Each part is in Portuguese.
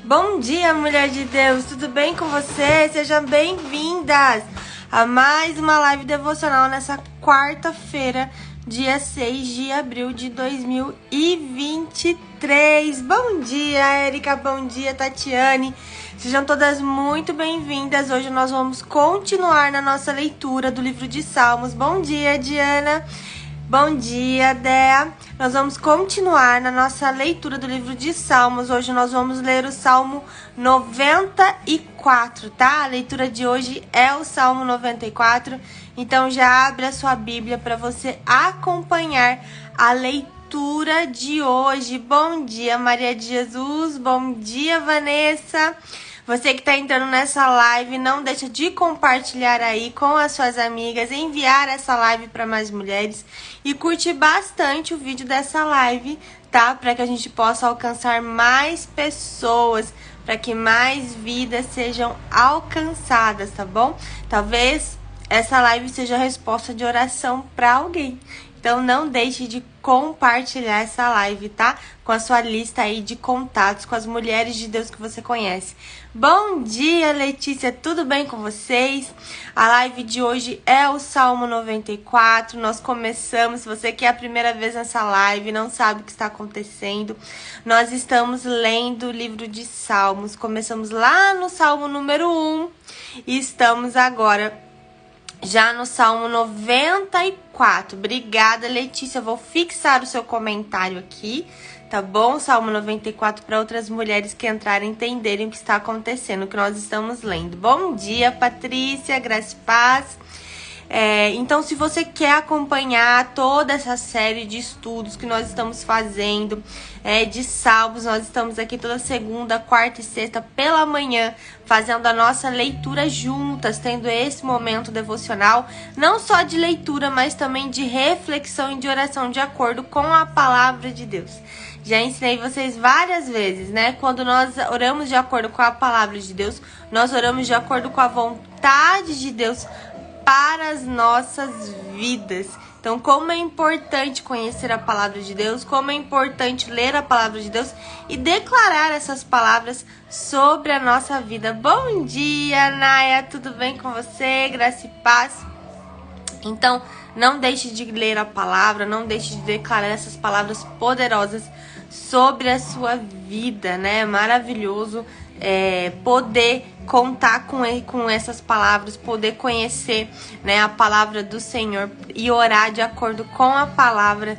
Bom dia, mulher de Deus, tudo bem com você? Sejam bem-vindas a mais uma live devocional nessa quarta-feira, dia 6 de abril de 2023. Bom dia, Érica, bom dia, Tatiane. Sejam todas muito bem-vindas. Hoje nós vamos continuar na nossa leitura do livro de Salmos. Bom dia, Diana. Bom dia, Dea. Nós vamos continuar na nossa leitura do livro de Salmos. Hoje nós vamos ler o Salmo 94, tá? A leitura de hoje é o Salmo 94. Então já abre a sua Bíblia para você acompanhar a leitura de hoje. Bom dia, Maria de Jesus. Bom dia, Vanessa. Você que está entrando nessa live, não deixa de compartilhar aí com as suas amigas, enviar essa live para mais mulheres e curtir bastante o vídeo dessa live, tá? Para que a gente possa alcançar mais pessoas, para que mais vidas sejam alcançadas, tá bom? Talvez essa live seja a resposta de oração para alguém. Então não deixe de compartilhar essa live, tá? Com a sua lista aí de contatos, com as mulheres de Deus que você conhece. Bom dia, Letícia, tudo bem com vocês? A live de hoje é o Salmo 94, nós começamos, se você quer a primeira vez nessa live, não sabe o que está acontecendo, nós estamos lendo o livro de Salmos, começamos lá no Salmo número 1 e estamos agora já no Salmo 94. Obrigada, Letícia. Eu vou fixar o seu comentário aqui, tá bom? Salmo 94 para outras mulheres que entrarem entenderem o que está acontecendo, o que nós estamos lendo. Bom dia, Patrícia, graça e paz. Então, se você quer acompanhar toda essa série de estudos que nós estamos fazendo, de salmos, nós estamos aqui toda segunda, quarta e sexta pela manhã, fazendo a nossa leitura juntas, tendo esse momento devocional, não só de leitura, mas também de reflexão e de oração, de acordo com a palavra de Deus. Já ensinei vocês várias vezes, né? Quando nós oramos de acordo com a palavra de Deus, nós oramos de acordo com a vontade de Deus para as nossas vidas. Então, como é importante conhecer a palavra de Deus, como é importante ler a palavra de Deus e declarar essas palavras sobre a nossa vida. Bom dia, Naya, tudo bem com você? Graça e paz. Então, não deixe de ler a palavra, não deixe de declarar essas palavras poderosas sobre a sua vida, né? É maravilhoso poder contar com essas palavras, poder conhecer, né, a palavra do Senhor e orar de acordo com a palavra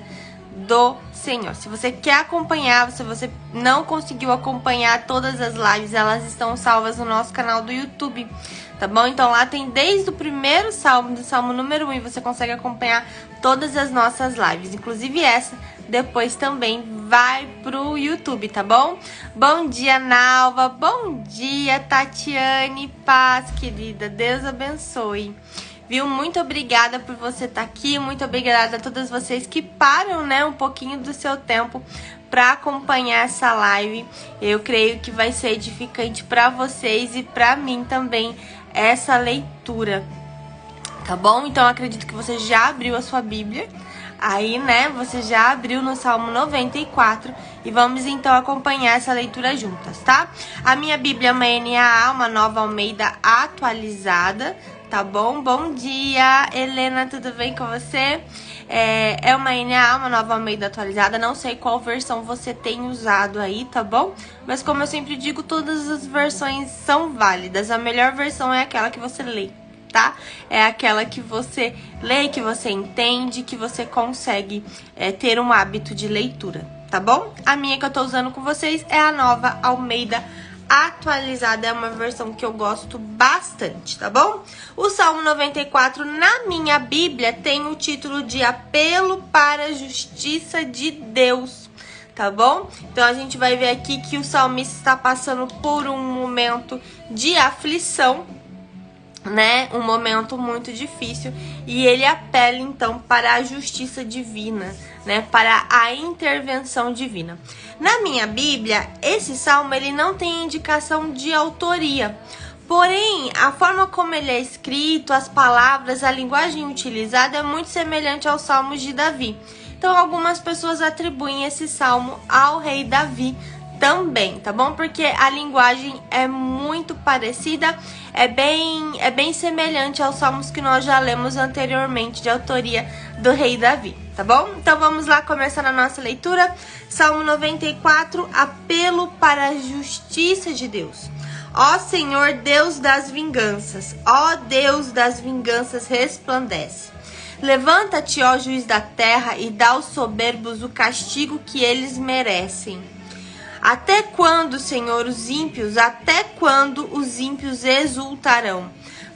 do Senhor. Se você quer acompanhar, se você não conseguiu acompanhar todas as lives, elas estão salvas no nosso canal do YouTube, tá bom? Então lá tem desde o primeiro salmo, do salmo número 1, e você consegue acompanhar todas as nossas lives, inclusive essa depois também vai pro YouTube, tá bom? Bom dia, Nalva, bom dia, Tatiane, paz, querida, Deus abençoe. Viu? Muito obrigada por você estar aqui, muito obrigada a todas vocês que param, né, um pouquinho do seu tempo para acompanhar essa live. Eu creio que vai ser edificante para vocês e para mim também essa leitura, tá bom? Então acredito que você já abriu a sua Bíblia. Aí, né, você já abriu no Salmo 94 e vamos então acompanhar essa leitura juntas, tá? A minha Bíblia é uma NAA, uma Nova Almeida atualizada, tá bom? Bom dia, Helena, tudo bem com você? É uma NAA, uma Nova Almeida atualizada, não sei qual versão você tem usado aí, tá bom? Mas como eu sempre digo, todas as versões são válidas, a melhor versão é aquela que você lê, tá? É aquela que você lê, que você entende, que você consegue ter um hábito de leitura, tá bom? A minha que eu tô usando com vocês é a Nova Almeida atualizada, é uma versão que eu gosto bastante, tá bom? O Salmo 94 na minha Bíblia tem o título de Apelo para a Justiça de Deus, tá bom? Então a gente vai ver aqui que o salmista está passando por um momento de aflição, né, um momento muito difícil, e ele apela então para a justiça divina, né, para a intervenção divina. Na minha Bíblia, esse salmo ele não tem indicação de autoria, porém a forma como ele é escrito, as palavras, a linguagem utilizada é muito semelhante aos salmos de Davi. Então algumas pessoas atribuem esse salmo ao rei Davi, também, tá bom? Porque a linguagem é muito parecida, é bem semelhante aos salmos que nós já lemos anteriormente, de autoria do rei Davi, tá bom? Então vamos lá começar a nossa leitura. Salmo 94, apelo para a justiça de Deus. Ó Senhor, Deus das vinganças, ó Deus das vinganças, resplandece. Levanta-te, ó juiz da terra, e dá aos soberbos o castigo que eles merecem. Até quando, Senhor, até quando os ímpios exultarão?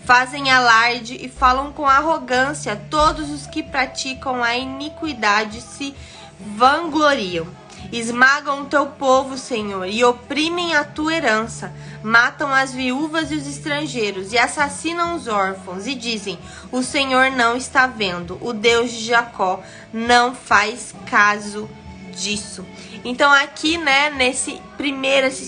Fazem alarde e falam com arrogância, todos os que praticam a iniquidade se vangloriam. Esmagam o teu povo, Senhor, e oprimem a tua herança. Matam as viúvas e os estrangeiros, e assassinam os órfãos, e dizem: o Senhor não está vendo, o Deus de Jacó não faz caso disso. Então aqui, né, esses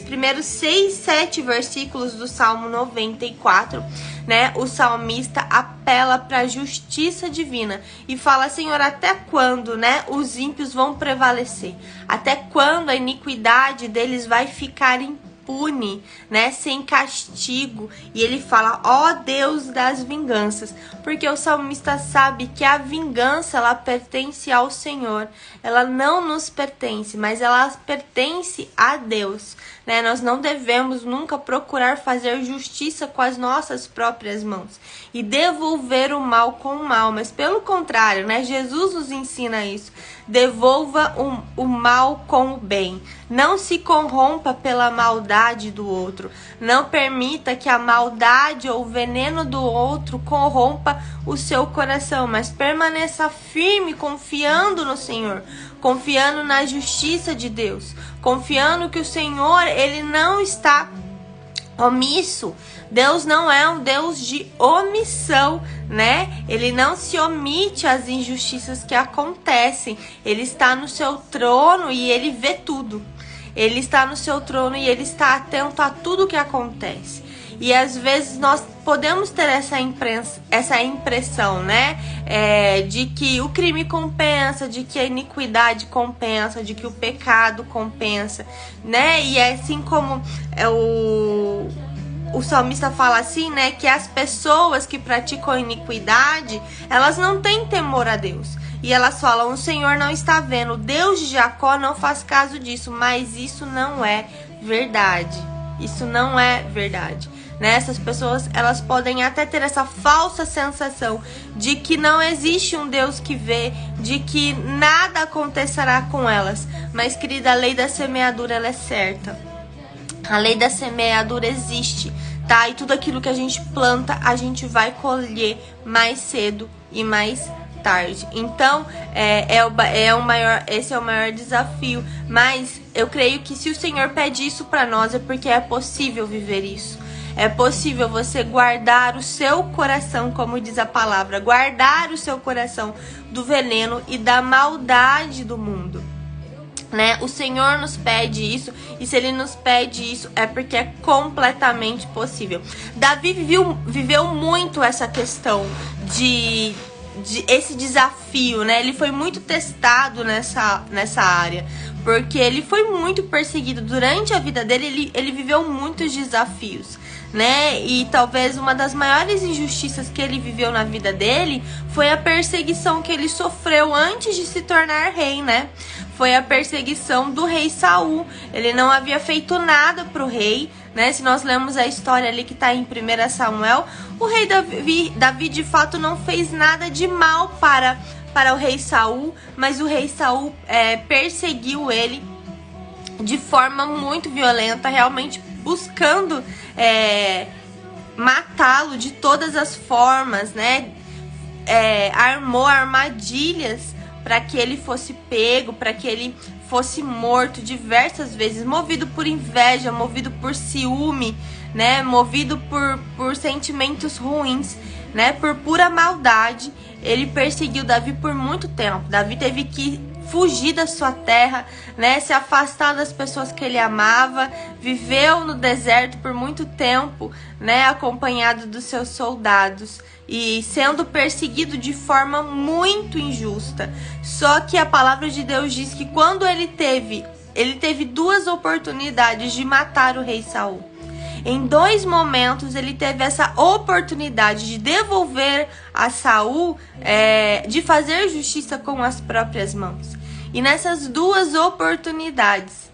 primeiros 6, 7 versículos do Salmo 94, né, o salmista apela para a justiça divina e fala: Senhor, até quando, né, os ímpios vão prevalecer? Até quando a iniquidade deles vai ficar impune, né, sem castigo? E ele fala: ó Deus das vinganças, porque o salmista sabe que a vingança, ela pertence ao Senhor, ela não nos pertence, mas ela pertence a Deus, né? Nós não devemos nunca procurar fazer justiça com as nossas próprias mãos e devolver o mal com o mal, mas pelo contrário, né? Jesus nos ensina isso. Devolva o mal com o bem. Não se corrompa pela maldade do outro. Não permita que a maldade ou o veneno do outro corrompa o seu coração, mas permaneça firme, confiando no Senhor, confiando na justiça de Deus, confiando que o Senhor, ele não está omisso. Deus não é um Deus de omissão, né? Ele não se omite às injustiças que acontecem. Ele está no seu trono e ele vê tudo. Ele está no seu trono e ele está atento a tudo que acontece. E às vezes nós podemos ter essa impressão, né? De que o crime compensa, de que a iniquidade compensa, de que o pecado compensa, né? E é assim como o salmista fala assim, né? Que as pessoas que praticam iniquidade, elas não têm temor a Deus. E elas falam: o Senhor não está vendo, o Deus de Jacó não faz caso disso. Mas isso não é verdade. Isso não é verdade. Né? Essas pessoas, elas podem até ter essa falsa sensação de que não existe um Deus que vê, de que nada acontecerá com elas. Mas, querida, a lei da semeadura, ela é certa. A lei da semeadura existe, tá? E tudo aquilo que a gente planta, a gente vai colher mais cedo e mais tarde. Então, esse é o maior desafio. Mas eu creio que se o Senhor pede isso para nós, é porque é possível viver isso. É possível você guardar o seu coração, como diz a palavra, guardar o seu coração do veneno e da maldade do mundo, né? O Senhor nos pede isso, e se Ele nos pede isso, é porque é completamente possível. Davi viveu muito essa questão de esse desafio, né? Ele foi muito testado nessa área, porque ele foi muito perseguido durante a vida dele. Ele viveu muitos desafios, né? E talvez uma das maiores injustiças que ele viveu na vida dele foi a perseguição que ele sofreu antes de se tornar rei, né? Foi a perseguição do rei Saul. Ele não havia feito nada pro rei, né? Se nós lemos a história ali que tá em 1 Samuel, o rei Davi de fato não fez nada de mal para o rei Saul, mas o rei Saul perseguiu ele de forma muito violenta, realmente buscando matá-lo de todas as formas, né? Armou armadilhas para que ele fosse pego, para que ele fosse morto diversas vezes, movido por inveja, movido por ciúme, né? Movido por sentimentos ruins, né? Por pura maldade. Ele perseguiu Davi por muito tempo. Davi teve que fugir da sua terra, né? Se afastar das pessoas que ele amava. Viveu no deserto por muito tempo, né? Acompanhado dos seus soldados e sendo perseguido de forma muito injusta. Só que a palavra de Deus diz que quando ele teve ele teve duas oportunidades de matar o rei Saul. Em 2 momentos ele teve essa oportunidade de devolver a Saul, de fazer justiça com as próprias mãos. E nessas 2 oportunidades,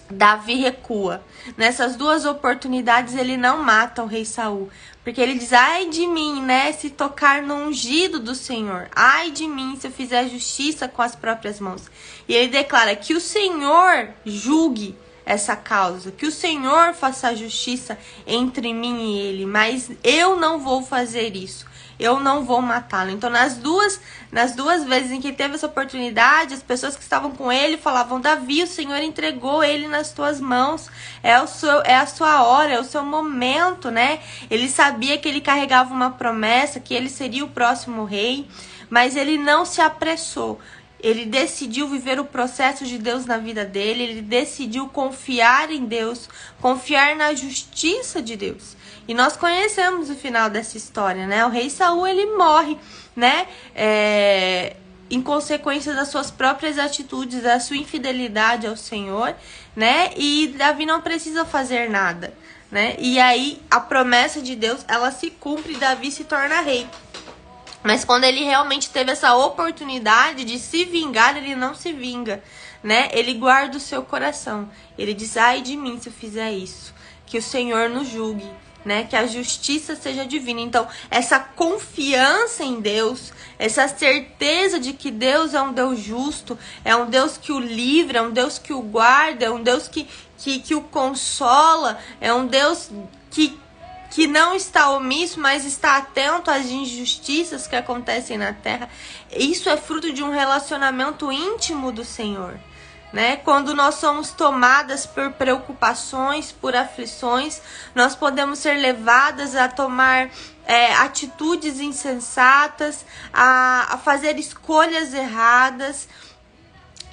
Davi recua. Nessas 2 oportunidades ele não mata o rei Saul, porque ele diz: ai de mim, né, se tocar no ungido do Senhor. Ai de mim se eu fizer justiça com as próprias mãos. E ele declara que o Senhor julgue essa causa, que o Senhor faça justiça entre mim e ele, mas eu não vou fazer isso. Eu não vou matá-lo. Então, nas duas vezes em que ele teve essa oportunidade, as pessoas que estavam com ele falavam: Davi, o Senhor entregou ele nas tuas mãos. É a sua hora, é o seu momento, né? Ele sabia que ele carregava uma promessa, que ele seria o próximo rei, mas ele não se apressou. Ele decidiu viver o processo de Deus na vida dele, ele decidiu confiar em Deus, confiar na justiça de Deus. E nós conhecemos o final dessa história, né? O rei Saul, ele morre, né? Em consequência das suas próprias atitudes, da sua infidelidade ao Senhor, né? E Davi não precisa fazer nada, né? E aí a promessa de Deus, ela se cumpre e Davi se torna rei. Mas quando ele realmente teve essa oportunidade de se vingar, ele não se vinga, né? Ele guarda o seu coração. Ele diz: ai de mim se eu fizer isso. Que o Senhor nos julgue, né? Que a justiça seja divina. Então, essa confiança em Deus, essa certeza de que Deus é um Deus justo, é um Deus que o livra, é um Deus que o guarda, é um Deus que o consola, é um Deus que não está omisso, mas está atento às injustiças que acontecem na terra. Isso é fruto de um relacionamento íntimo do Senhor, né? Quando nós somos tomadas por preocupações, por aflições, nós podemos ser levadas a tomar atitudes insensatas, a fazer escolhas erradas,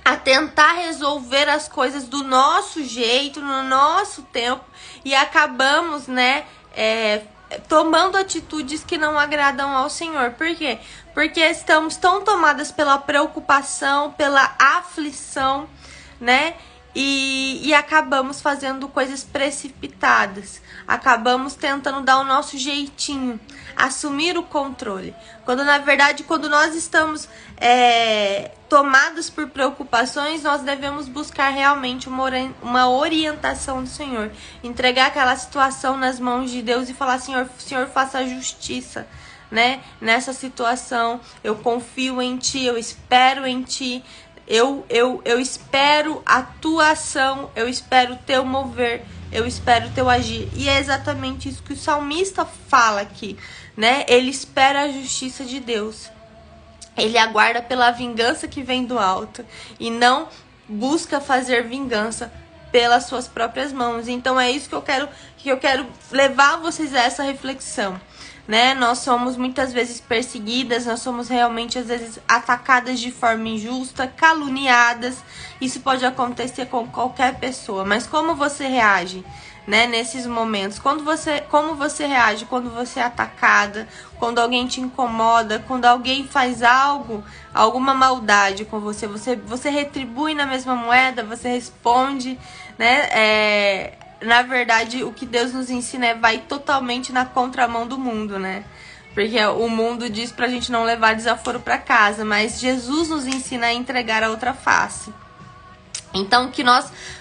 a tentar resolver as coisas do nosso jeito, no nosso tempo, e acabamos, né, tomando atitudes que não agradam ao Senhor. Por quê? Porque estamos tão tomadas pela preocupação, pela aflição, né? E acabamos fazendo coisas precipitadas. Acabamos tentando dar o nosso jeitinho, assumir o controle. Quando na verdade, quando nós estamos tomados por preocupações, nós devemos buscar realmente uma orientação do Senhor. Entregar aquela situação nas mãos de Deus e falar: Senhor, faça justiça, né? Nessa situação, eu confio em Ti, eu espero em Ti. Eu espero a tua ação, eu espero o teu mover, eu espero o teu agir. E é exatamente isso que o salmista fala aqui, né? Ele espera a justiça de Deus. Ele aguarda pela vingança que vem do alto e não busca fazer vingança pelas suas próprias mãos. Então é isso que eu quero levar vocês a essa reflexão, né? Nós somos muitas vezes perseguidas, nós somos realmente às vezes atacadas de forma injusta, caluniadas. Isso pode acontecer com qualquer pessoa, mas como você reage, né, nesses momentos? Como você reage quando você é atacada, quando alguém te incomoda, quando alguém faz alguma maldade com você? Você retribui na mesma moeda, você responde, né? Na verdade, o que Deus nos ensina vai totalmente na contramão do mundo, né? Porque o mundo diz pra gente não levar desaforo pra casa, mas Jesus nos ensina a entregar a outra face. Então,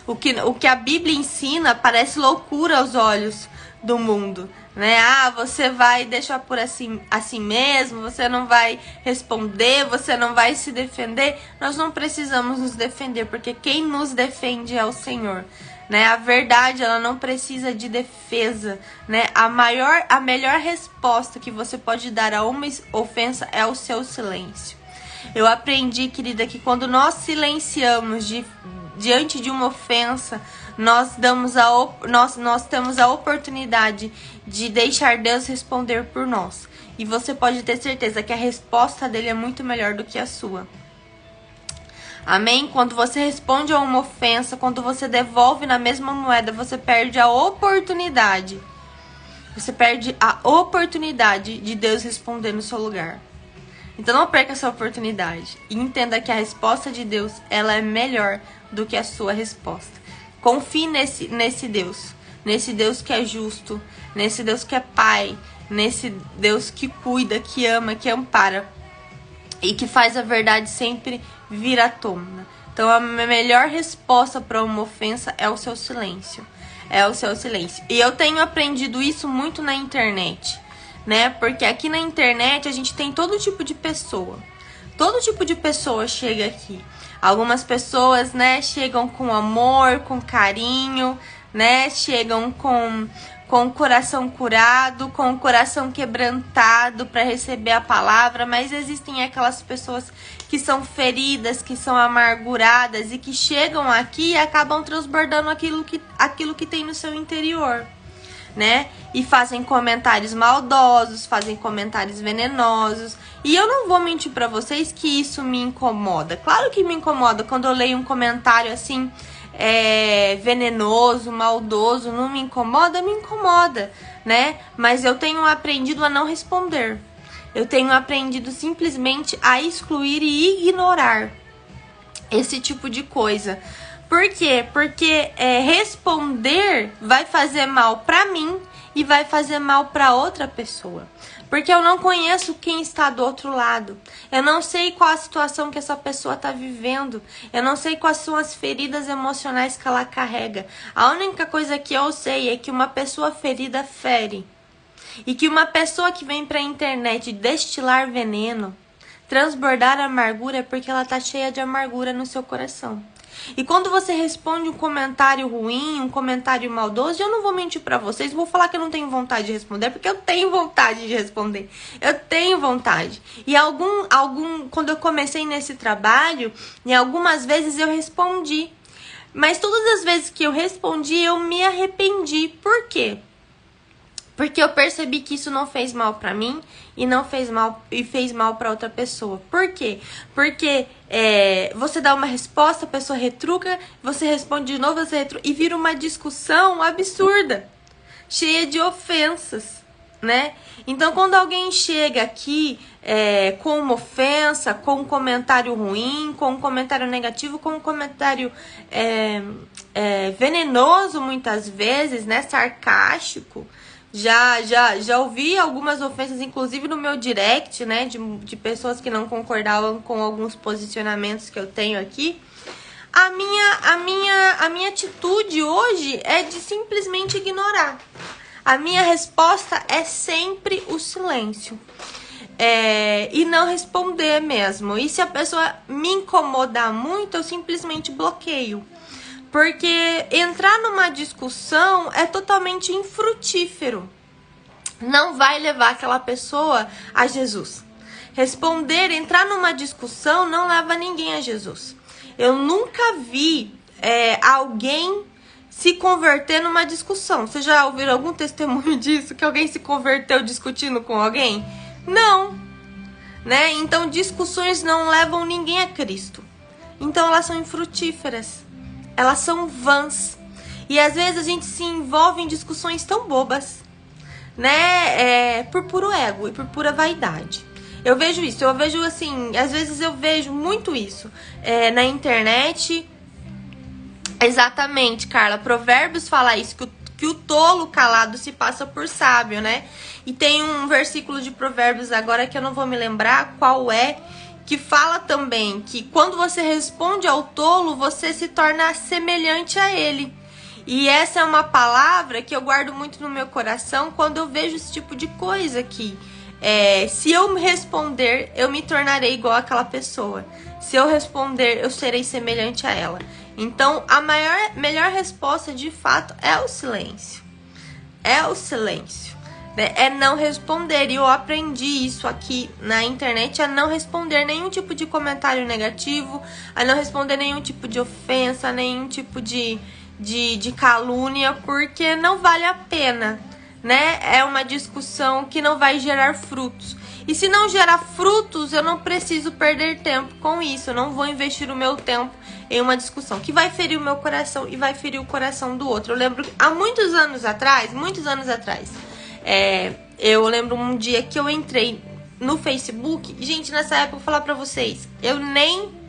o que a Bíblia ensina parece loucura aos olhos do mundo, né? Você vai deixar por assim mesmo, você não vai responder, você não vai se defender. Nós não precisamos nos defender, porque quem nos defende é o Senhor, né? A verdade, ela não precisa de defesa, né? A melhor resposta que você pode dar a uma ofensa é o seu silêncio. Eu aprendi, querida, que quando nós silenciamos diante de uma ofensa, nós temos a oportunidade de deixar Deus responder por nós. E você pode ter certeza que a resposta dele é muito melhor do que a sua. Amém? Quando você responde a uma ofensa, quando você devolve na mesma moeda, você perde a oportunidade. Você perde a oportunidade de Deus responder no seu lugar. Então não perca essa oportunidade. E entenda que a resposta de Deus, ela é melhor do que a sua resposta. Confie nesse Deus. Nesse Deus que é justo. Nesse Deus que é Pai. Nesse Deus que cuida, que ama, que ampara. E que faz a verdade sempre vir à tona. Então a melhor resposta para uma ofensa é o seu silêncio. É o seu silêncio. E eu tenho aprendido isso muito na internet, né? Porque aqui na internet a gente tem todo tipo de pessoa. Todo tipo de pessoa chega aqui. Algumas pessoas, né, chegam com amor, com carinho, né? Chegam com o coração curado, com o coração quebrantado para receber a palavra, mas existem aquelas pessoas que são feridas, que são amarguradas e que chegam aqui e acabam transbordando aquilo que tem no seu interior, né? E fazem comentários maldosos, fazem comentários venenosos. E eu não vou mentir pra vocês que isso me incomoda. Claro que me incomoda quando eu leio um comentário assim, venenoso, maldoso. Não me incomoda? Me incomoda, né? Mas eu tenho aprendido a não responder. Eu tenho aprendido simplesmente a excluir e ignorar esse tipo de coisa. Por quê? Porque responder vai fazer mal pra mim e vai fazer mal pra outra pessoa. Porque eu não conheço quem está do outro lado. Eu não sei qual a situação que essa pessoa está vivendo. Eu não sei quais são as feridas emocionais que ela carrega. A única coisa que eu sei é que uma pessoa ferida fere. E que uma pessoa que vem pra internet destilar veneno, transbordar amargura, é porque ela tá cheia de amargura no seu coração. E quando você responde um comentário ruim, um comentário maldoso, eu não vou mentir pra vocês, vou falar que eu não tenho vontade de responder, porque eu tenho vontade de responder. Eu tenho vontade. E quando eu comecei nesse trabalho, em algumas vezes eu respondi. Mas todas as vezes que eu respondi, eu me arrependi. Por quê? Porque eu percebi que isso não fez mal pra mim e não fez mal e fez mal pra outra pessoa. Por quê? Porque você dá uma resposta, a pessoa retruca, você responde de novo, você retruca, e vira uma discussão absurda, cheia de ofensas, né? Então, quando alguém chega aqui com uma ofensa, com um comentário ruim, com um comentário negativo, com um comentário venenoso, muitas vezes, né? Sarcástico. Já ouvi algumas ofensas, inclusive no meu direct, né, de pessoas que não concordavam com alguns posicionamentos que eu tenho aqui. A minha atitude hoje é de simplesmente ignorar. A minha resposta é sempre o silêncio. E não responder mesmo. E se a pessoa me incomodar muito, eu simplesmente bloqueio. Porque entrar numa discussão é totalmente infrutífero. Não vai levar aquela pessoa a Jesus. Entrar numa discussão não leva ninguém a Jesus. Eu nunca vi alguém se converter numa discussão. Vocês já ouviram algum testemunho disso? Que alguém se converteu discutindo com alguém? Não. Né? Então discussões não levam ninguém a Cristo. Então elas são infrutíferas. Elas são vãs. E às vezes a gente se envolve em discussões tão bobas, né? Por puro ego e por pura vaidade. Eu vejo isso, eu vejo assim, às vezes eu vejo muito isso na internet. Exatamente, Carla. Provérbios fala isso, que o tolo calado se passa por sábio, né? E tem um versículo de Provérbios agora que eu não vou me lembrar qual é, que fala também que quando você responde ao tolo, você se torna semelhante a ele. E essa é uma palavra que eu guardo muito no meu coração quando eu vejo esse tipo de coisa aqui. Se eu responder, eu me tornarei igual àquela pessoa. Se eu responder, eu serei semelhante a ela. Então, a melhor resposta, de fato, é o silêncio. É o silêncio. É não responder. E eu aprendi isso aqui na internet, a não responder nenhum tipo de comentário negativo, a não responder nenhum tipo de ofensa, nenhum tipo de calúnia, porque não vale a pena, né? É uma discussão que não vai gerar frutos. E se não gerar frutos, eu não preciso perder tempo com isso. Eu não vou investir o meu tempo em uma discussão que vai ferir o meu coração e vai ferir o coração do outro. Eu lembro que há muitos anos atrás, eu lembro um dia que eu entrei no Facebook, gente, nessa época eu vou falar pra vocês, eu nem...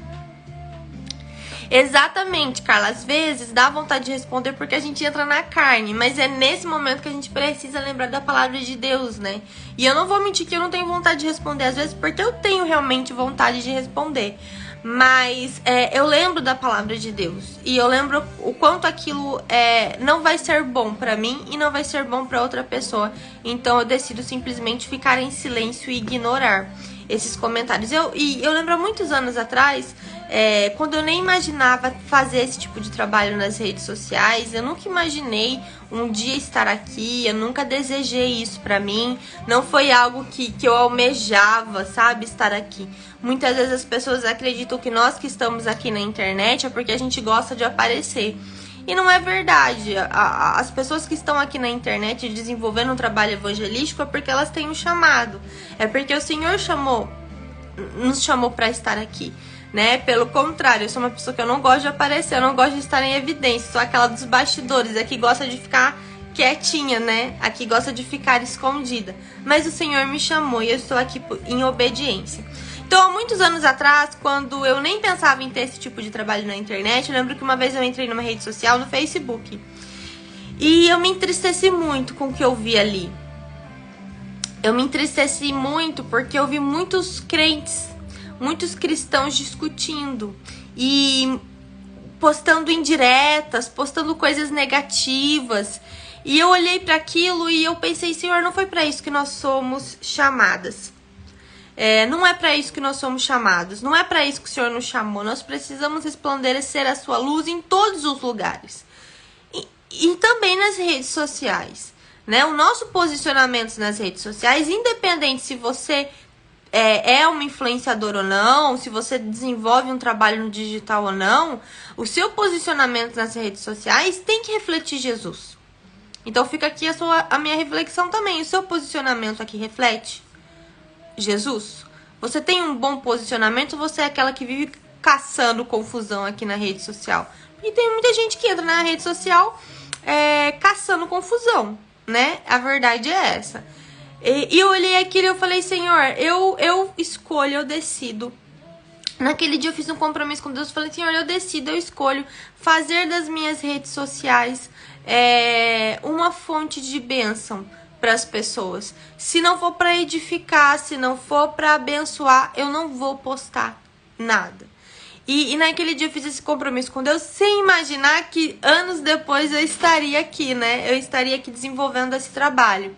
Exatamente, Carla, às vezes dá vontade de responder porque a gente entra na carne, mas é nesse momento que a gente precisa lembrar da palavra de Deus, né? E eu não vou mentir que eu não tenho vontade de responder às vezes, porque eu tenho realmente vontade de responder. Mas eu lembro da palavra de Deus e eu lembro o quanto aquilo não vai ser bom pra mim e não vai ser bom pra outra pessoa. Então eu decido simplesmente ficar em silêncio e ignorar esses comentários. Eu lembro há muitos anos atrás, quando eu nem imaginava fazer esse tipo de trabalho nas redes sociais, eu nunca imaginei um dia estar aqui, eu nunca desejei isso pra mim, não foi algo que eu almejava, sabe, estar aqui. Muitas vezes as pessoas acreditam que nós que estamos aqui na internet é porque a gente gosta de aparecer. E não é verdade. As pessoas que estão aqui na internet desenvolvendo um trabalho evangelístico é porque elas têm um chamado. É porque o Senhor nos chamou para estar aqui, né? Pelo contrário, eu sou uma pessoa que eu não gosto de aparecer, eu não gosto de estar em evidência. Sou aquela dos bastidores, aqui gosta de ficar quietinha, né? Aqui gosta de ficar escondida. Mas o Senhor me chamou e eu estou aqui em obediência. Então, há muitos anos atrás, quando eu nem pensava em ter esse tipo de trabalho na internet, eu lembro que uma vez eu entrei numa rede social, no Facebook, e eu me entristeci muito com o que eu vi ali. Eu me entristeci muito porque eu vi muitos crentes, muitos cristãos discutindo e postando indiretas, postando coisas negativas. E eu olhei para aquilo e eu pensei, Senhor, não foi para isso que nós somos chamadas. Não é para isso que nós somos chamados, não é para isso que o Senhor nos chamou. Nós precisamos resplandecer a sua luz em todos os lugares e também nas redes sociais, né? O nosso posicionamento nas redes sociais, independente se você é uma influenciadora ou não, se você desenvolve um trabalho no digital ou não, o seu posicionamento nas redes sociais tem que refletir Jesus. Então fica aqui a minha reflexão também. O seu posicionamento aqui reflete Jesus? Você tem um bom posicionamento ou você é aquela que vive caçando confusão aqui na rede social? E tem muita gente que entra na rede social caçando confusão, né? A verdade é essa. E eu olhei aquilo e eu falei, Senhor, eu escolho, eu decido. Naquele dia eu fiz um compromisso com Deus, falei, Senhor, eu decido, eu escolho fazer das minhas redes sociais uma fonte de bênção para as pessoas. Se não for para edificar, se não for para abençoar, eu não vou postar nada. E naquele dia eu fiz esse compromisso com Deus sem imaginar que anos depois eu estaria aqui, né? Eu estaria aqui desenvolvendo esse trabalho.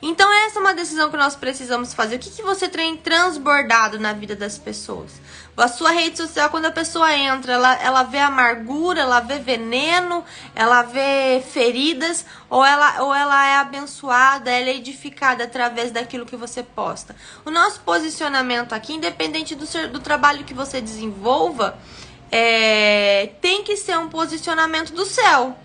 Então essa é uma decisão que nós precisamos fazer. O que você tem transbordado na vida das pessoas? A sua rede social, quando a pessoa entra, ela vê amargura, ela vê veneno, ela vê feridas, ou ela é abençoada, ela é edificada através daquilo que você posta. O nosso posicionamento aqui, independente do trabalho que você desenvolva, tem que ser um posicionamento do céu.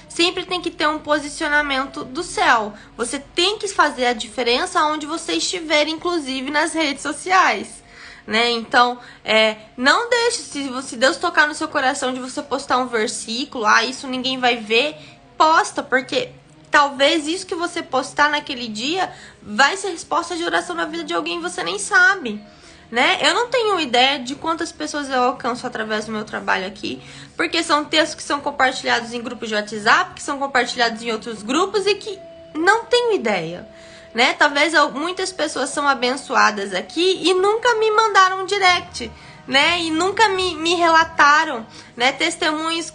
Sempre tem que ter um posicionamento do céu. Você tem que fazer a diferença onde você estiver, inclusive nas redes sociais, né? Então, não deixe, se Deus tocar no seu coração de você postar um versículo, isso ninguém vai ver, posta, porque talvez isso que você postar naquele dia vai ser resposta de oração na vida de alguém e você nem sabe, né? Eu não tenho ideia de quantas pessoas eu alcanço através do meu trabalho aqui, porque são textos que são compartilhados em grupos de WhatsApp, que são compartilhados em outros grupos e que não tenho ideia, né? Talvez muitas pessoas são abençoadas aqui e nunca me mandaram um direct, né? E nunca me relataram, né? Testemunhos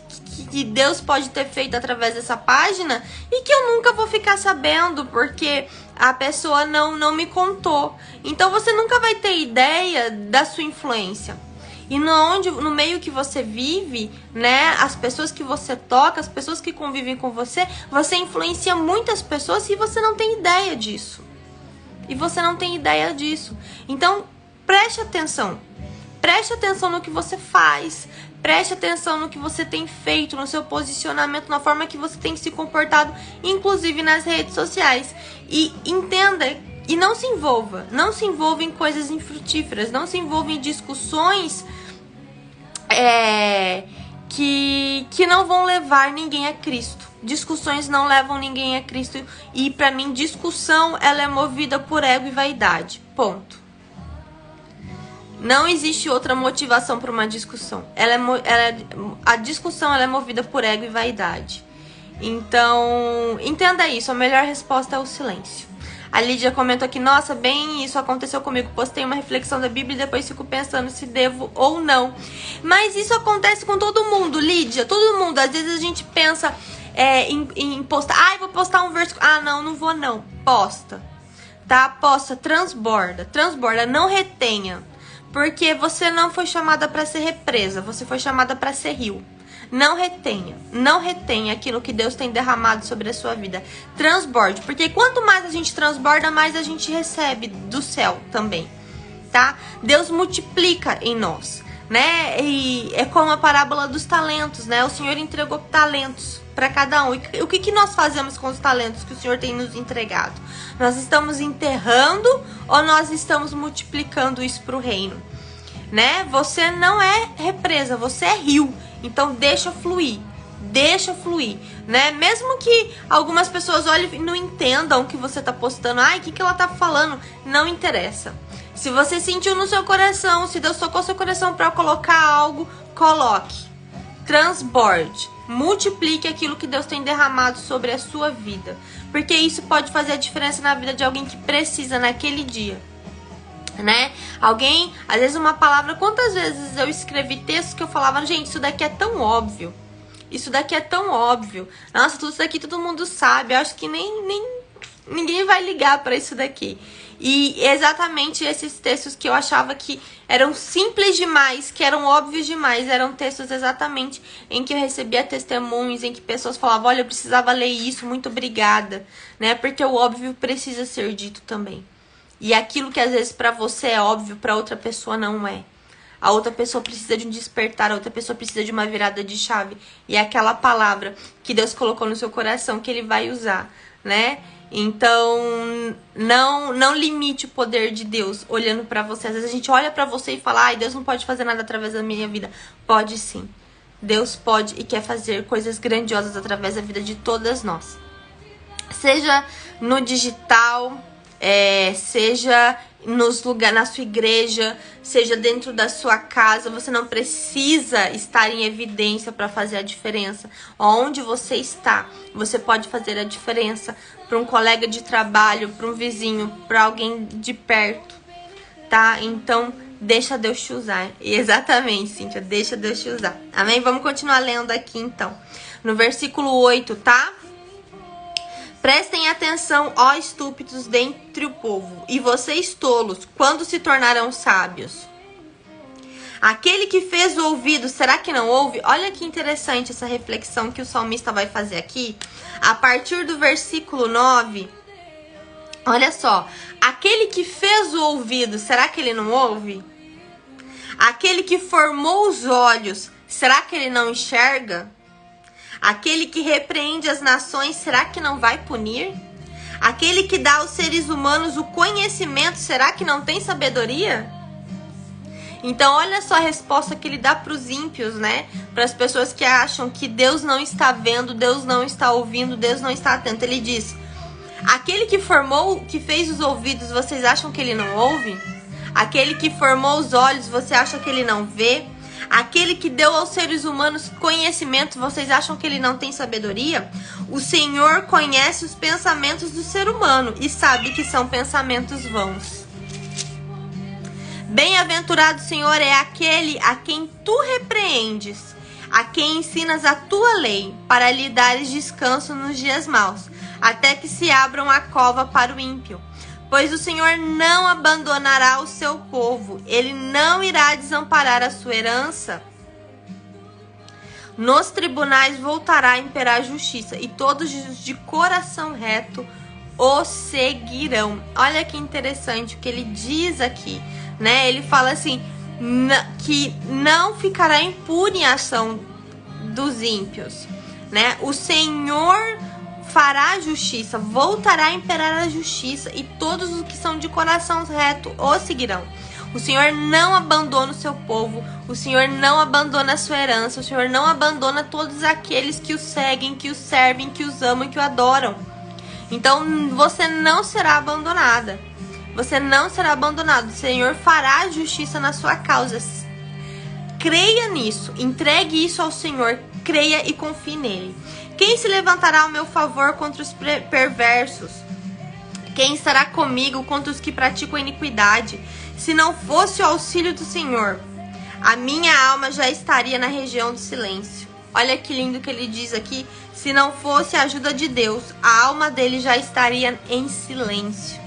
que Deus pode ter feito através dessa página e que eu nunca vou ficar sabendo, porque a pessoa não me contou. Então você nunca vai ter ideia da sua influência. E no meio que você vive, né, as pessoas que você toca, as pessoas que convivem com você influencia muitas pessoas e você não tem ideia disso. Então, preste atenção. Preste atenção no que você faz. Preste atenção no que você tem feito, no seu posicionamento, na forma que você tem se comportado, inclusive nas redes sociais. E entenda e não se envolva em coisas infrutíferas, não se envolva em discussões que não vão levar ninguém a Cristo. discussões não levam ninguém a Cristo. E pra mim, discussão, ela é movida por ego e vaidade. Ponto. Não existe outra motivação para uma discussão. A discussão ela é movida por ego e vaidade. Então, entenda isso. A melhor resposta é o silêncio. A Lídia comentou aqui, nossa, bem isso aconteceu comigo. Postei uma reflexão da Bíblia e depois fico pensando se devo ou não. Mas isso acontece com todo mundo, Lídia. Todo mundo. Às vezes a gente pensa em postar. Ai, vou postar um versículo. Ah, não vou não. Posta. Tá? Posta. Transborda. Transborda. Não retenha. Porque você não foi chamada para ser represa. Você foi chamada para ser rio. Não retenha. Não retenha aquilo que Deus tem derramado sobre a sua vida. Transborde. Porque quanto mais a gente transborda, mais a gente recebe do céu também. Tá? Deus multiplica em nós. Né? E é como a parábola dos talentos. Né? O Senhor entregou talentos para cada um. E o que nós fazemos com os talentos que o Senhor tem nos entregado? Nós estamos enterrando ou nós estamos multiplicando isso para o reino? Né? Você não é represa, você é rio. Então deixa fluir, né? Mesmo que algumas pessoas olhem e não entendam o que você tá postando. Ai, o que ela tá falando? Não interessa. Se você sentiu no seu coração, se Deus tocou seu coração para colocar algo, coloque. Transborde. Multiplique aquilo que Deus tem derramado sobre a sua vida. Porque isso pode fazer a diferença na vida de alguém que precisa naquele dia. Né? Alguém, às vezes uma palavra, quantas vezes eu escrevi textos que eu falava, gente, isso daqui é tão óbvio. Isso daqui é tão óbvio. Nossa, tudo isso daqui todo mundo sabe. Eu acho que ninguém vai ligar para isso daqui. E exatamente esses textos que eu achava que eram simples demais, que eram óbvios demais, eram textos exatamente em que eu recebia testemunhos, em que pessoas falavam, olha, eu precisava ler isso, muito obrigada, né? Porque o óbvio precisa ser dito também. E aquilo que às vezes pra você é óbvio, pra outra pessoa não é. A outra pessoa precisa de um despertar, a outra pessoa precisa de uma virada de chave. E é aquela palavra que Deus colocou no seu coração que Ele vai usar, né? Então, não limite o poder de Deus olhando pra você. Às vezes a gente olha pra você e fala, ai, Deus não pode fazer nada através da minha vida. Pode sim. Deus pode e quer fazer coisas grandiosas através da vida de todas nós. Seja no digital, seja na sua igreja, seja dentro da sua casa, você não precisa estar em evidência para fazer a diferença. Onde você está, você pode fazer a diferença para um colega de trabalho, para um vizinho, para alguém de perto, tá? Então, deixa Deus te usar. Exatamente, Cíntia, deixa Deus te usar. Amém? Vamos continuar lendo aqui, então. No versículo 8, tá? Prestem atenção, ó estúpidos dentre o povo, e vocês tolos, quando se tornarão sábios? Aquele que fez o ouvido, será que não ouve? Olha que interessante essa reflexão que o salmista vai fazer aqui. A partir do versículo 9, olha só. Aquele que fez o ouvido, será que ele não ouve? Aquele que formou os olhos, será que ele não enxerga? Aquele que repreende as nações, será que não vai punir? Aquele que dá aos seres humanos o conhecimento, será que não tem sabedoria? Então, olha só a resposta que ele dá para os ímpios, né? Para as pessoas que acham que Deus não está vendo, Deus não está ouvindo, Deus não está atento. Ele diz, aquele que formou, que fez os ouvidos, vocês acham que ele não ouve? Aquele que formou os olhos, você acha que ele não vê? Aquele que deu aos seres humanos conhecimento, vocês acham que ele não tem sabedoria? O Senhor conhece os pensamentos do ser humano e sabe que são pensamentos vãos. Bem-aventurado, Senhor, é aquele a quem tu repreendes, a quem ensinas a tua lei, para lhe dares descanso nos dias maus, até que se abram a cova para o ímpio. Pois o Senhor não abandonará o seu povo, Ele não irá desamparar a sua herança. Nos tribunais voltará a imperar a justiça, e todos os de coração reto o seguirão. Olha que interessante o que ele diz aqui, né? Ele fala assim, que não ficará impune a ação dos ímpios, né? O Senhor fará a justiça, voltará a imperar a justiça, e todos os que são de coração reto o seguirão. O Senhor não abandona o seu povo, o Senhor não abandona a sua herança, o Senhor não abandona todos aqueles que o seguem, que o servem, que os amam e que o adoram. Então você não será abandonada. Você não será abandonado. O Senhor fará justiça na sua causa. Creia nisso. Entregue isso ao Senhor. Creia e confie nele. Quem se levantará ao meu favor contra os perversos? Quem estará comigo contra os que praticam iniquidade? Se não fosse o auxílio do Senhor, a minha alma já estaria na região do silêncio. Olha que lindo que ele diz aqui. Se não fosse a ajuda de Deus, a alma dele já estaria em silêncio.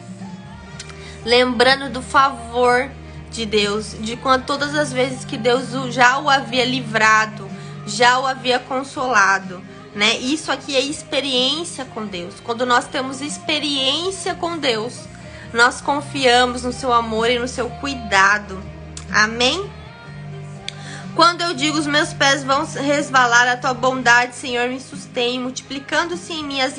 Lembrando do favor de Deus, de quando todas as vezes que Deus já o havia livrado, já o havia consolado, né? Isso aqui é experiência com Deus. Quando nós temos experiência com Deus, nós confiamos no seu amor e no seu cuidado. Amém? Quando eu digo os meus pés vão resvalar, a tua bondade, Senhor, me sustém, multiplicando-se em mim as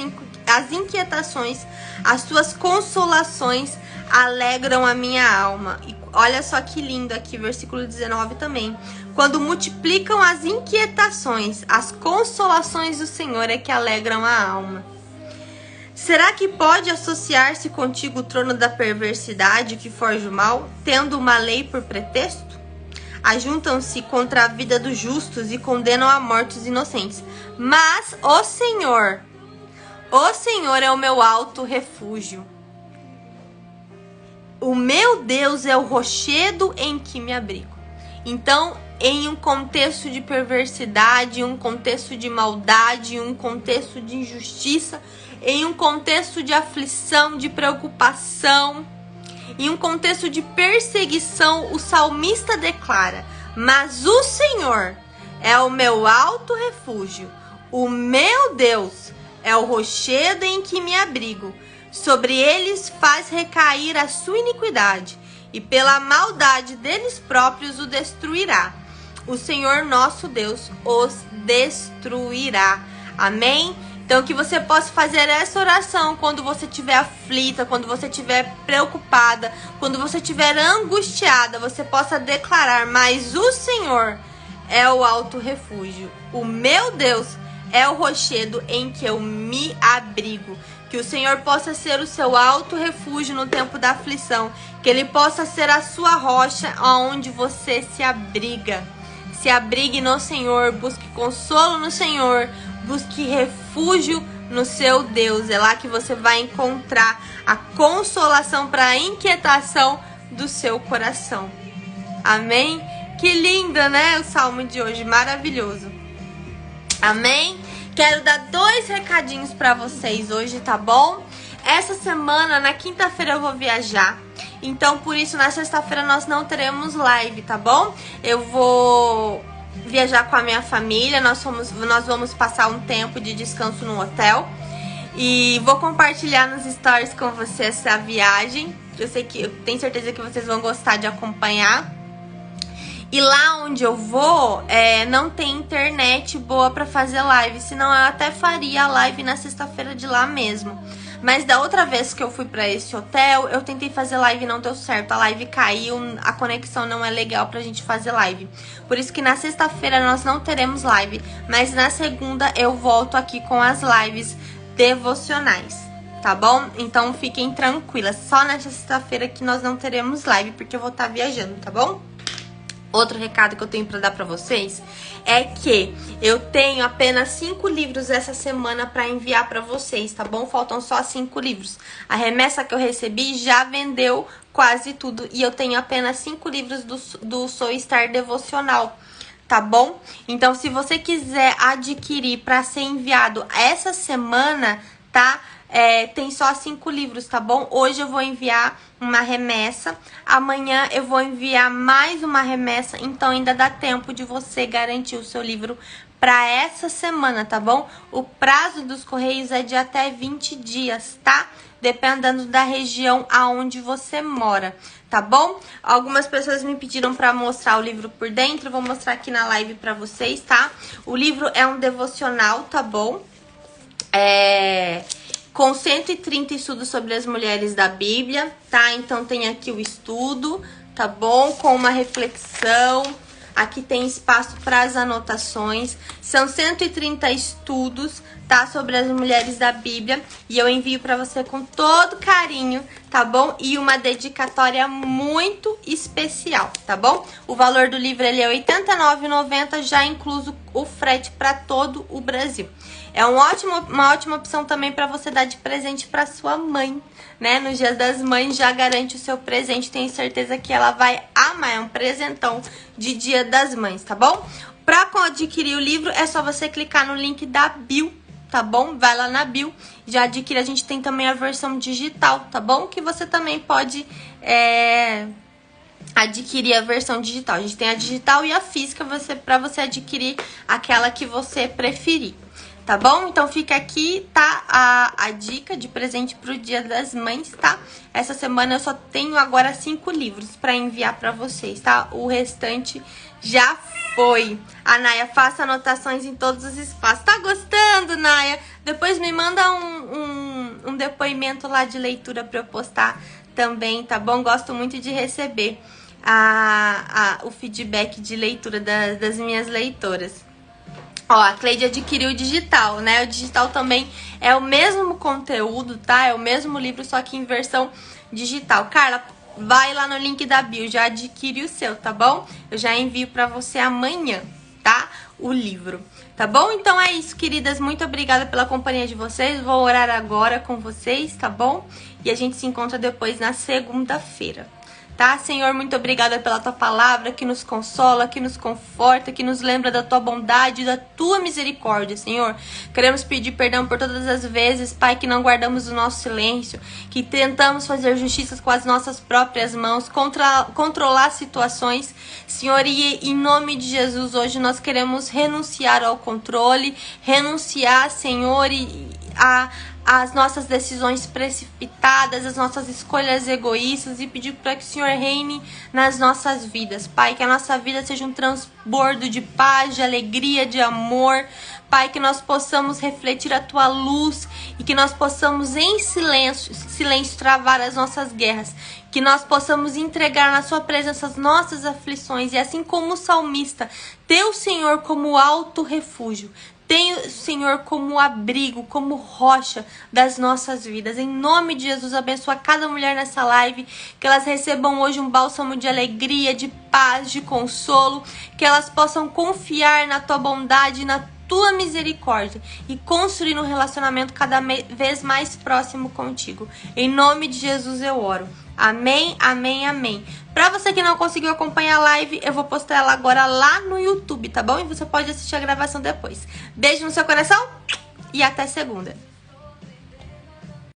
inquietações, as tuas consolações alegram a minha alma. E olha só que lindo aqui, versículo 19 também. Quando multiplicam as inquietações, as consolações do Senhor é que alegram a alma. Será que pode associar-se contigo o trono da perversidade que forja o mal, tendo uma lei por pretexto? Ajuntam-se contra a vida dos justos e condenam à morte os inocentes. Mas o Senhor é o meu alto refúgio. O meu Deus é o rochedo em que me abrigo. Então, em um contexto de perversidade, em um contexto de maldade, em um contexto de injustiça, em um contexto de aflição, de preocupação, em um contexto de perseguição, o salmista declara: mas o Senhor é o meu alto refúgio, o meu Deus é o rochedo em que me abrigo. Sobre eles faz recair a sua iniquidade, e pela maldade deles próprios o destruirá. O Senhor nosso Deus os destruirá. Amém? Então que você possa fazer essa oração quando você estiver aflita, quando você estiver preocupada, quando você estiver angustiada, você possa declarar: mas o Senhor é o alto refúgio, o meu Deus é o rochedo em que eu me abrigo. Que o Senhor possa ser o seu alto refúgio no tempo da aflição, que Ele possa ser a sua rocha onde você se abriga. Se abrigue no Senhor, busque consolo no Senhor, busque refúgio no seu Deus. É lá que você vai encontrar a consolação para a inquietação do seu coração. Amém? Que linda, né? O salmo de hoje, maravilhoso. Amém? Quero dar 2 recadinhos para vocês hoje, tá bom? Essa semana, na quinta-feira, eu vou viajar. Então, por isso, na sexta-feira nós não teremos live, tá bom? Eu vou viajar com a minha família. Nós vamos passar um tempo de descanso no hotel. E vou compartilhar nos stories com vocês essa viagem. Eu tenho certeza que vocês vão gostar de acompanhar. E lá onde eu vou, não tem internet boa pra fazer live. Senão eu até faria a live na sexta-feira de lá mesmo. Mas da outra vez que eu fui pra esse hotel, eu tentei fazer live e não deu certo. A live caiu, a conexão não é legal pra gente fazer live. Por isso que na sexta-feira nós não teremos live. Mas na segunda eu volto aqui com as lives devocionais, tá bom? Então fiquem tranquilas. Só nessa sexta-feira que nós não teremos live, porque eu vou estar viajando, tá bom? Outro recado que eu tenho pra dar pra vocês é que eu tenho apenas 5 livros essa semana pra enviar pra vocês, tá bom? Faltam só 5 livros. A remessa que eu recebi já vendeu quase tudo e eu tenho apenas 5 livros do Sou Star Devocional, tá bom? Então, se você quiser adquirir pra ser enviado essa semana, tá? Tem só 5 livros, tá bom? Hoje eu vou enviar uma remessa, amanhã eu vou enviar mais uma remessa, então ainda dá tempo de você garantir o seu livro para essa semana, tá bom? O prazo dos correios é de até 20 dias, tá? Dependendo da região aonde você mora, tá bom? Algumas pessoas me pediram para mostrar o livro por dentro, eu vou mostrar aqui na live para vocês, tá? O livro é um devocional, tá bom? Com 130 estudos sobre as mulheres da Bíblia, tá? Então tem aqui o estudo, tá bom? Com uma reflexão. Aqui tem espaço para as anotações. São 130 estudos, tá? Sobre as mulheres da Bíblia. E eu envio para você com todo carinho, tá bom? E uma dedicatória muito especial, tá bom? O valor do livro ele é R$ 89,90, já incluso o frete para todo o Brasil. É uma ótima opção também para você dar de presente para sua mãe, né? Nos dias das mães já garante o seu presente, tenho certeza que ela vai amar, é um presentão de Dia das Mães, tá bom? Para adquirir o livro é só você clicar no link da bio, tá bom? Vai lá na bio, já adquire. A gente tem também a versão digital, tá bom? Que você também pode adquirir a versão digital. A gente tem a digital e a física para você adquirir aquela que você preferir. Tá bom? Então fica aqui, tá? A dica de presente pro Dia das Mães, tá? Essa semana eu só tenho agora 5 livros pra enviar pra vocês, tá? O restante já foi. A Naya, faça anotações em todos os espaços. Tá gostando, Naya? Depois me manda um depoimento lá de leitura pra eu postar também, tá bom? Gosto muito de receber o feedback de leitura das minhas leitoras. Ó, a Cleide adquiriu o digital, né? O digital também é o mesmo conteúdo, tá? É o mesmo livro, só que em versão digital. Carla, vai lá no link da bio, já adquire o seu, tá bom? Eu já envio pra você amanhã, tá? O livro, tá bom? Então é isso, queridas. Muito obrigada pela companhia de vocês. Vou orar agora com vocês, tá bom? E a gente se encontra depois na segunda-feira. Tá, Senhor, muito obrigada pela Tua palavra que nos consola, que nos conforta, que nos lembra da Tua bondade e da Tua misericórdia, Senhor. Queremos pedir perdão por todas as vezes, Pai, que não guardamos o nosso silêncio, que tentamos fazer justiça com as nossas próprias mãos, controlar situações, Senhor, e em nome de Jesus, hoje nós queremos renunciar ao controle, renunciar, Senhor, as nossas decisões precipitadas, as nossas escolhas egoístas e pedir para que o Senhor reine nas nossas vidas, Pai, que a nossa vida seja um transbordo de paz, de alegria, de amor, Pai, que nós possamos refletir a Tua luz e que nós possamos em silêncio travar as nossas guerras, que nós possamos entregar na Sua presença as nossas aflições e assim como o salmista, ter o Senhor como alto refúgio, tem o Senhor como abrigo, como rocha das nossas vidas. Em nome de Jesus, abençoa cada mulher nessa live, que elas recebam hoje um bálsamo de alegria, de paz, de consolo, que elas possam confiar na Tua bondade, na Tua misericórdia e construir um relacionamento cada vez mais próximo contigo. Em nome de Jesus eu oro. Amém, amém, amém. Pra você que não conseguiu acompanhar a live, eu vou postar ela agora lá no YouTube, tá bom? E você pode assistir a gravação depois. Beijo no seu coração e até segunda.